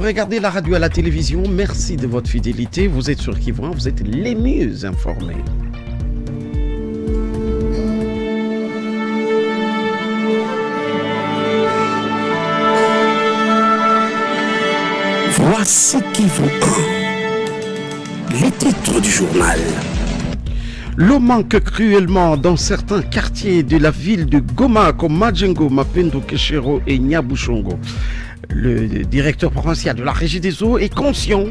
Vous regardez la radio à la télévision, merci de votre fidélité. Vous êtes sur Kivu 1, vous êtes les mieux informés. Voici Kivu 1, les titres du journal. L'eau manque cruellement dans certains quartiers de la ville de Goma, comme Majengo, Mapendo, Keshero et Nyabushongo. Le directeur provincial de la Régie des eaux est conscient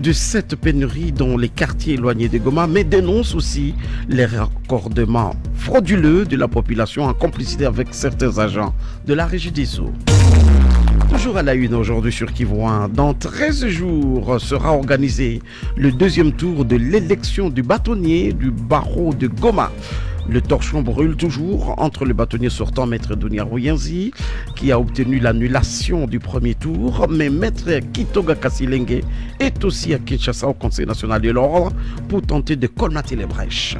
de cette pénurie dans les quartiers éloignés de Goma, mais dénonce aussi les raccordements frauduleux de la population en complicité avec certains agents de la Régie des eaux. Toujours à la une aujourd'hui sur Kivu 1, dans 13 jours sera organisé le deuxième tour de l'élection du bâtonnier du barreau de Goma. Le torchon brûle toujours entre le bâtonnier sortant, Maître Dunia Ruyenzi, qui a obtenu l'annulation du premier tour, mais Maître Kitoga Kasilenge est aussi à Kinshasa au Conseil national de l'ordre pour tenter de colmater les brèches.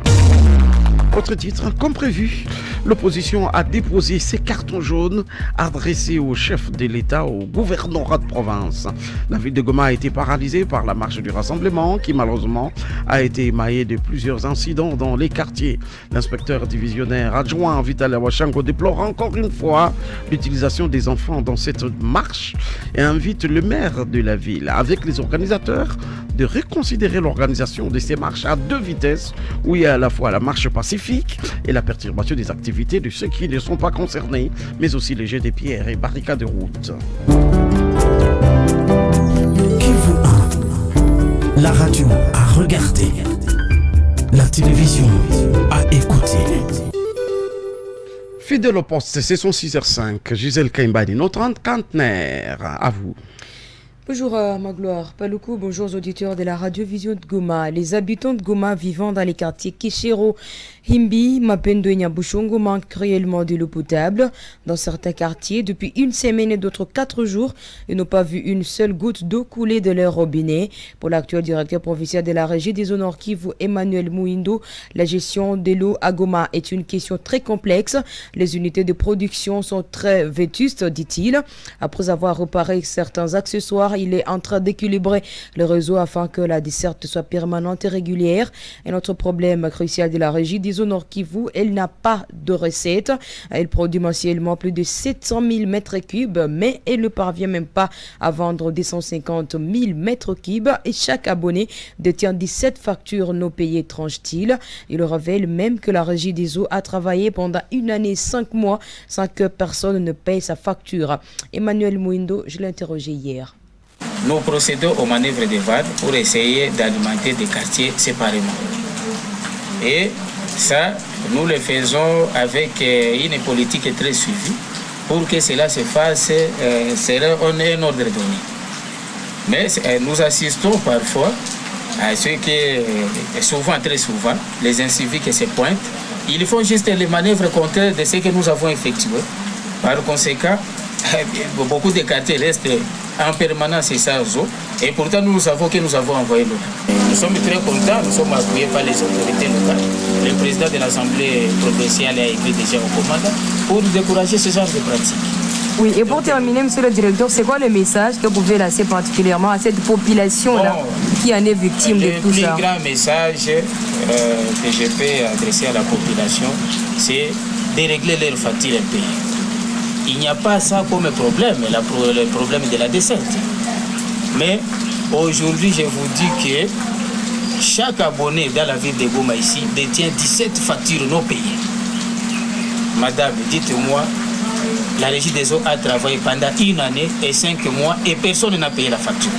Autre titre, comme prévu, l'opposition a déposé ses cartons jaunes adressés au chef de l'État, au gouvernorat de province. La ville de Goma a été paralysée par la marche du rassemblement qui malheureusement a été émaillée de plusieurs incidents dans les quartiers. L'inspecteur divisionnaire adjoint Vital Awashango déplore encore une fois l'utilisation des enfants dans cette marche et invite le maire de la ville avec les organisateurs de reconsidérer l'organisation de ces marches à deux vitesses où il y a à la fois la marche pacifique et la perturbation des activités de ceux qui ne sont pas concernés, mais aussi les jets de pierres et barricades de route. Kivu 1, la radio à regarder, la télévision à écouter. Fidèle au poste, c'est son 6h05. Gisèle Kaimbani, notre cantenaire. À vous. Bonjour Magloire Paloukou, bonjour aux auditeurs de la radio Vision de Goma. Les habitants de Goma vivant dans les quartiers Keshero, Himbi, Mapendo et Nyabushongo manquent cruellement de l'eau potable. Dans certains quartiers, depuis une semaine et d'autres 4 jours, ils n'ont pas vu une seule goutte d'eau couler de leur robinet. Pour l'actuel directeur provincial de la régie des Nord Kivu, Emmanuel Mouindo, la gestion de l'eau à Goma est une question très complexe. Les unités de production sont très vétustes, dit-il. Après avoir réparé certains accessoires, il est en train d'équilibrer le réseau afin que la desserte soit permanente et régulière. Et notre problème crucial de la régie des Nord Kivu, elle n'a pas de recette. Elle produit mensuellement plus de 700 000 mètres cubes, mais elle ne parvient même pas à vendre 250 000 mètres cubes et chaque abonné détient 17 factures non payées, tranche-t-il. Il révèle même que la régie des eaux a travaillé pendant 1 année et 5 mois sans que personne ne paye sa facture. Emmanuel Mouindo, je l'ai interrogé hier. Nous procédons aux manœuvres de VAD pour essayer d'alimenter des quartiers séparément. Et ça, nous le faisons avec une politique très suivie pour que cela se fasse selon un ordre donné. Mais nous assistons parfois à ce que, souvent, très souvent, les inciviques se pointent. Ils font juste les manœuvres contraires de ce que nous avons effectué. Par conséquent, beaucoup de quartiers restent en permanence sans eau et pourtant nous savons que nous avons envoyé l'eau. Nous sommes très contents, nous sommes appuyés par les autorités locales. Le président de l'Assemblée provinciale a écrit déjà au commandant pour décourager ce genre de pratiques. Oui, et pour terminer, monsieur le directeur, c'est quoi le message que vous pouvez lancer particulièrement à cette population-là qui en est victime de tout ça? Le plus grand message que je peux adresser à la population, c'est de régler leurs factures impayées. Il n'y a pas ça comme problème, le problème de la desserte. Mais aujourd'hui, je vous dis que chaque abonné dans la ville de Goma ici détient 17 factures non payées. Madame, dites-moi, la régie des eaux a travaillé pendant 1 année et 5 mois et personne n'a payé la facture.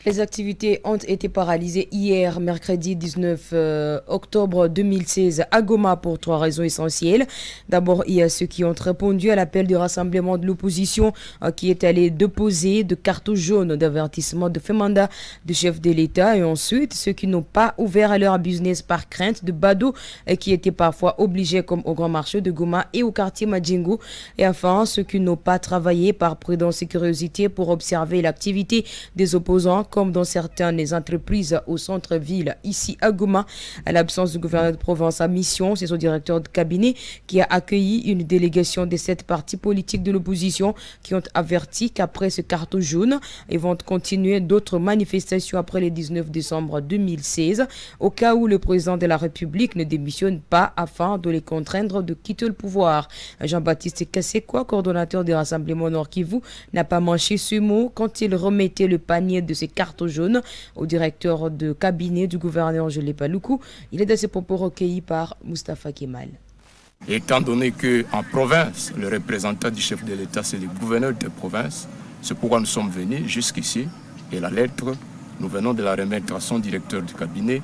Les activités ont été paralysées hier, mercredi 19 octobre 2016, à Goma pour 3 raisons essentielles. D'abord, il y a ceux qui ont répondu à l'appel du rassemblement de l'opposition qui est allé déposer de cartons jaunes d'avertissement de fin mandat du chef de l'État. Et ensuite, ceux qui n'ont pas ouvert à leur business par crainte de badauds qui étaient parfois obligés comme au grand marché de Goma et au quartier Madjengo. Et enfin, ceux qui n'ont pas travaillé par prudence et curiosité pour observer l'activité des opposants comme dans certaines entreprises au centre-ville, ici à Goma. À l'absence du gouverneur de province à mission, c'est son directeur de cabinet qui a accueilli une délégation des 7 partis politiques de l'opposition qui ont averti qu'après ce carton jaune, ils vont continuer d'autres manifestations après le 19 décembre 2016, au cas où le président de la République ne démissionne pas afin de les contraindre de quitter le pouvoir. Jean-Baptiste Kassekwa, coordonnateur des rassemblements Nord Kivu, n'a pas manché ce mot quand il remettait le panier de ses cartes jaunes au directeur de cabinet du gouverneur Gelé Paluku. Il est de ses propos recueillis par Moustapha Kemal. Étant donné qu'en province, le représentant du chef de l'État, c'est le gouverneur de province, c'est pourquoi nous sommes venus jusqu'ici. Et la lettre, nous venons de la remettre à son directeur du cabinet,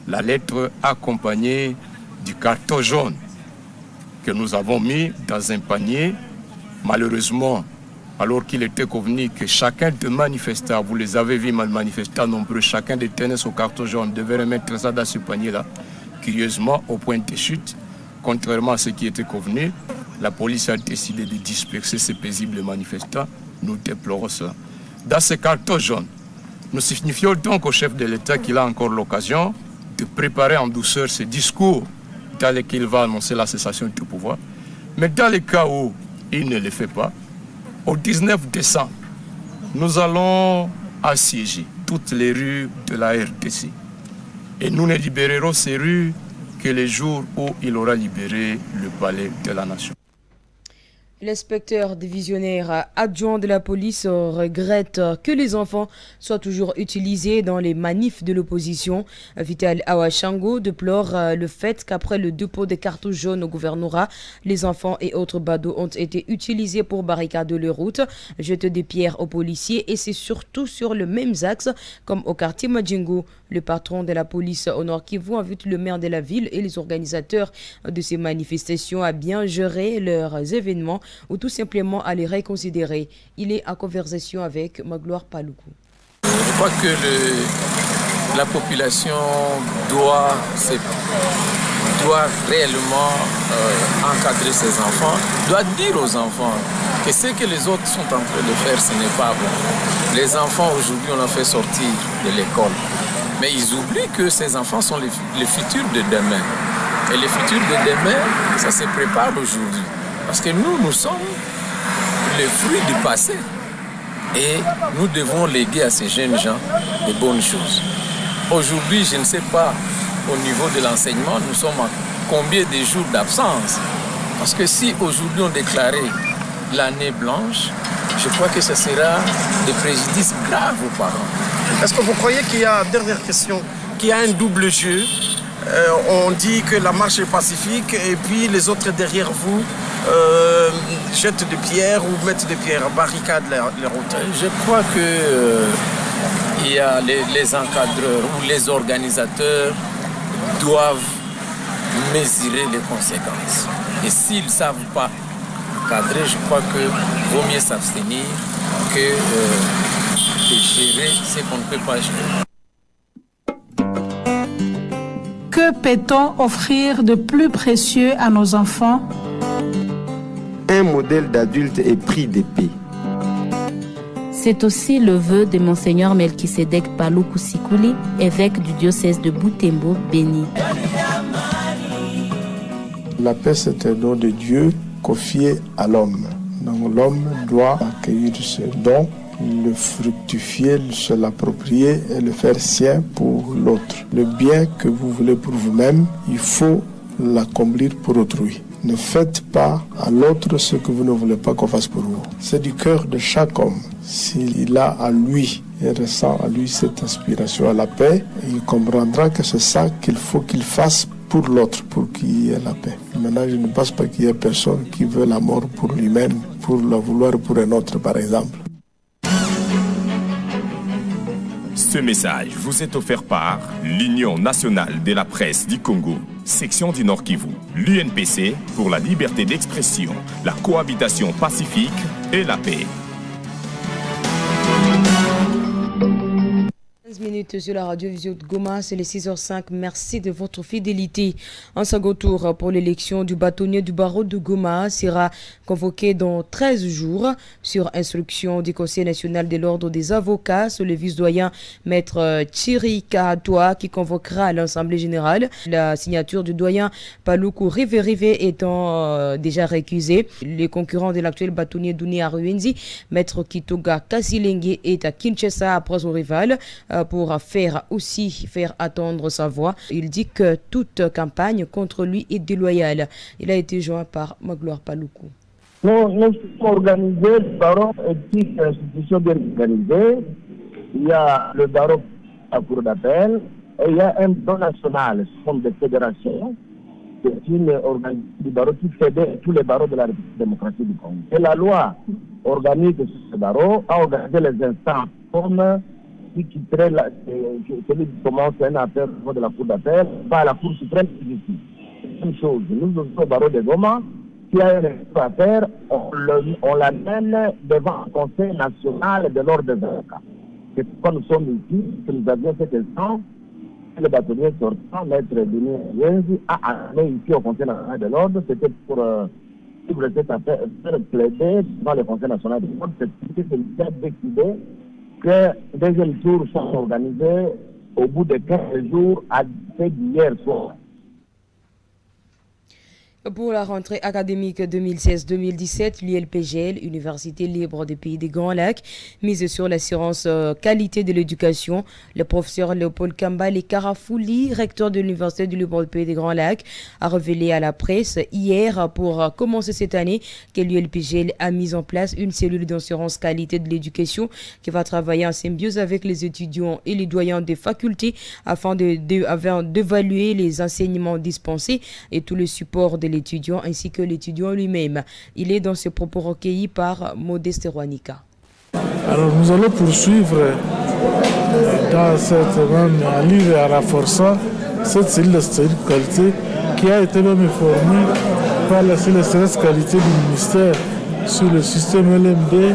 la lettre accompagnée du carton jaune que nous avons mis dans un panier. Malheureusement, alors qu'il était convenu que chacun des manifestants, vous les avez vus, manifestants nombreux, chacun détenait son carton jaune, devait remettre ça dans ce panier-là. Curieusement, au point de chute, contrairement à ce qui était convenu, la police a décidé de disperser ces paisibles manifestants. Nous déplorons cela. Dans ce carton jaune, nous signifions donc au chef de l'État qu'il a encore l'occasion de préparer en douceur ce discours dans lequel il va annoncer la cessation du pouvoir. Mais dans le cas où il ne le fait pas, au 19 décembre, nous allons assiéger toutes les rues de la RDC. Et nous ne libérerons ces rues que les jours où il aura libéré le palais de la nation. L'inspecteur divisionnaire adjoint de la police regrette que les enfants soient toujours utilisés dans les manifs de l'opposition. Vital Awashango déplore le fait qu'après le dépôt des cartouches jaunes au gouvernorat, les enfants et autres badauds ont été utilisés pour barricader les routes, jeter des pierres aux policiers et c'est surtout sur le même axe comme au quartier Madjengo. Le patron de la police au Nord Kivu invite le maire de la ville et les organisateurs de ces manifestations à bien gérer leurs événements ou tout simplement à les reconsidérer. Il est en conversation avec Magloire Paluku. Je crois que la population doit réellement encadrer ses enfants, doit dire aux enfants que ce que les autres sont en train de faire, ce n'est pas bon. Les enfants aujourd'hui, on les fait sortir de l'école. Mais ils oublient que ces enfants sont les futurs de demain. Et les futurs de demain, ça se prépare aujourd'hui. Parce que nous sommes les fruits du passé. Et nous devons léguer à ces jeunes gens de bonnes choses. Aujourd'hui, je ne sais pas, au niveau de l'enseignement, nous sommes à combien de jours d'absence. Parce que si aujourd'hui on déclarait l'année blanche, je crois que ce sera des préjudices graves aux parents. Est-ce que vous croyez qu'il y a, dernière question, qu'il y a un double jeu? On dit que la marche est pacifique et puis les autres derrière vous jettent des pierres ou mettent des pierres, barricadent les routes. Je crois que il y a les encadreurs ou les organisateurs doivent mesurer les conséquences. Et s'ils ne savent pas encadrer, je crois que vaut mieux s'abstenir que de gérer ce qu'on ne peut pas gérer. Que peut-on offrir de plus précieux à nos enfants? Un modèle d'adulte épris d'épée. C'est aussi le vœu de Monseigneur Melchisedek Paluku Sikuli, évêque du diocèse de Butembo, Béni. La paix, c'est un don de Dieu confié à l'homme. Donc l'homme doit accueillir ce don, le fructifier, se l'approprier et le faire sien pour l'autre. Le bien que vous voulez pour vous-même, il faut l'accomplir pour autrui. Ne faites pas à l'autre ce que vous ne voulez pas qu'on fasse pour vous. C'est du cœur de chaque homme. S'il a à lui et ressent à lui cette inspiration à la paix, il comprendra que c'est ça qu'il faut qu'il fasse pour l'autre, pour qu'il y ait la paix. Maintenant, je ne pense pas qu'il y ait personne qui veut la mort pour lui-même, pour la vouloir pour un autre, par exemple. Ce message vous est offert par l'Union nationale de la presse du Congo, section du Nord Kivu, l'UNPC pour la liberté d'expression, la cohabitation pacifique et la paix. minutes sur la radio Vision de Goma, c'est les 6h05. Merci de votre fidélité. Un second tour pour l'élection du bâtonnier du barreau de Goma sera convoqué dans 13 jours sur instruction du Conseil national de l'ordre des avocats sous le vice-doyen maître Thierry Kahatoa qui convoquera l'Assemblée générale. La signature du doyen Paluku Rive étant déjà récusée. Les concurrents de l'actuel bâtonnier Dunia Ruenzi, maître Kitoga Kasilengue est à Kinshasa après son rival pour faire attendre sa voix. Il dit que toute campagne contre lui est déloyale. Il a été joint par Magloire Paluku. Nous sommes organisés, le barreau est une institution bien organisée. Il y a le barreau à cour d'appel et il y a un barreau national, ce sont des fédérations. C'est une organisation du barreau qui fédère tous les barreaux de la République démocratique du Congo. Et la loi organique de ce barreau a organisé les instances comme qui quitterait celui qui commence une affaire de la cour d'appel va à la cour suprême de justice. Une chose, nous sommes au barreau de Goma, qui a une affaire, on l'amène devant le Conseil national de l'ordre des avocats. C'est pourquoi nous sommes ici, que nous avions cet instant, le bâtonnier sortant, maître Denis Yenzi, a amené ici au Conseil national de l'ordre, c'était pour suivre cette affaire, faire plaider devant le Conseil national de l'ordre, c'est qu'il a décidé que le deuxième tour soit organisé au bout de 15 jours à d'hier soir. Pour la rentrée académique 2016-2017, l'ULPGL, Université libre des pays des Grands Lacs, mise sur l'assurance qualité de l'éducation. Le professeur Léopold Kambale Karafouli, recteur de l'Université du libre des pays des Grands Lacs, a révélé à la presse hier pour commencer cette année que l'ULPGL a mis en place une cellule d'assurance qualité de l'éducation qui va travailler en symbiose avec les étudiants et les doyens des facultés afin d'évaluer les enseignements dispensés et tout le support de l'étudiant ainsi que l'étudiant lui-même. Il est dans ses propos recueillis par Modeste Rwanika. Alors nous allons poursuivre dans cette même allure à renforçant cette cellule de qualité qui a été même formée par la cellule de qualité du ministère sur le système LMD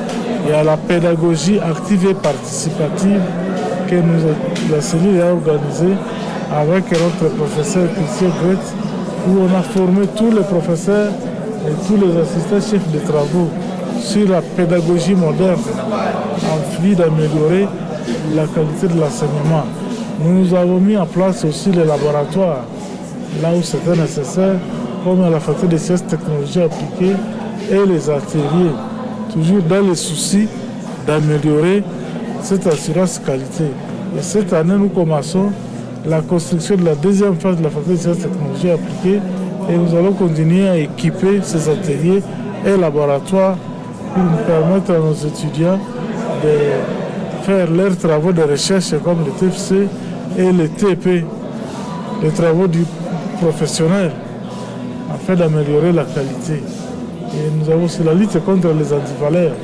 et à la pédagogie active et participative que la cellule a organisée avec notre professeur Christian Gretz, où on a formé tous les professeurs et tous les assistants chefs de travaux sur la pédagogie moderne en vue d'améliorer la qualité de l'enseignement. Nous avons mis en place aussi les laboratoires, là où c'était nécessaire, comme à la faculté des sciences technologies appliquées et les ateliers, toujours dans le souci d'améliorer cette assurance qualité. Et cette année, nous commençons la construction de la deuxième phase de la faculté de sciences technologies appliquées et nous allons continuer à équiper ces ateliers et laboratoires pour nous permettre à nos étudiants de faire leurs travaux de recherche comme le TFC et le TP, les travaux du professionnel, afin d'améliorer la qualité. Et nous avons aussi la lutte contre les antivaleurs.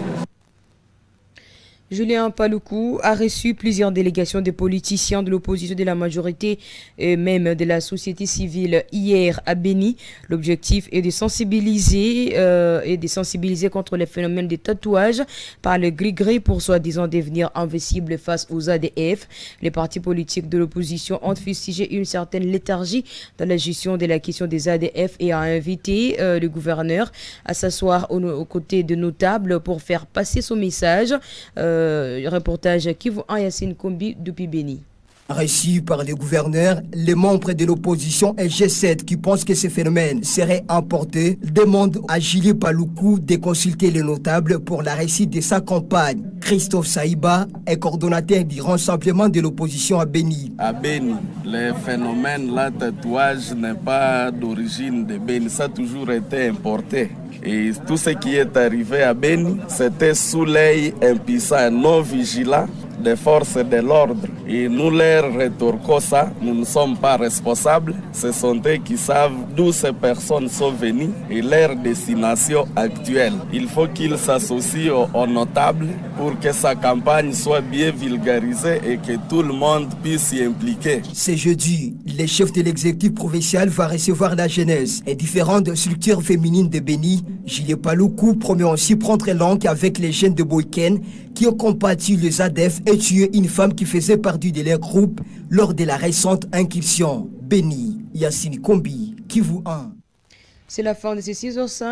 Julien Paluku a reçu plusieurs délégations de politiciens de l'opposition, de la majorité et même de la société civile hier à Béni. L'objectif est de sensibiliser contre les phénomènes de tatouage par le gris-gris pour soi-disant devenir invincible face aux ADF. Les partis politiques de l'opposition ont fustigé une certaine léthargie dans la gestion de la question des ADF et a invité le gouverneur à s'asseoir aux côtés de notables pour faire passer son message. Reportage Kivu Ayassine Kombi depuis Béni. Reçu par le gouverneur, les membres de l'opposition et G7 qui pensent que ce phénomène serait emporté demandent à Julien Paluku de consulter les notables pour la réussite de sa campagne. Christophe Saïba est coordonnateur du rassemblement de l'opposition à Béni. À Béni, le phénomène, là, tatouage n'est pas d'origine de Béni, ça a toujours été importé. Et tout ce qui est arrivé à Béni, c'était sous l'œil impuissant, non vigilant des forces de l'ordre. Et nous leur rétorquons ça, nous ne sommes pas responsables. Ce sont eux qui savent d'où ces personnes sont venues et leur destination actuelle. Il faut qu'ils s'associent aux notables pour que sa campagne soit bien vulgarisée et que tout le monde puisse s'y impliquer. Ce jeudi, le chef de l'exécutif provincial va recevoir la jeunesse et différentes structures féminines de Béni Julien Paluku promet aussi prendre langue avec les jeunes de Boyken qui ont combattu les ADF et tué une femme qui faisait partie de leur groupe lors de la récente incursion. Béni, Yassine Kombi, Kivu 1. C'est la fin de ces 6h05.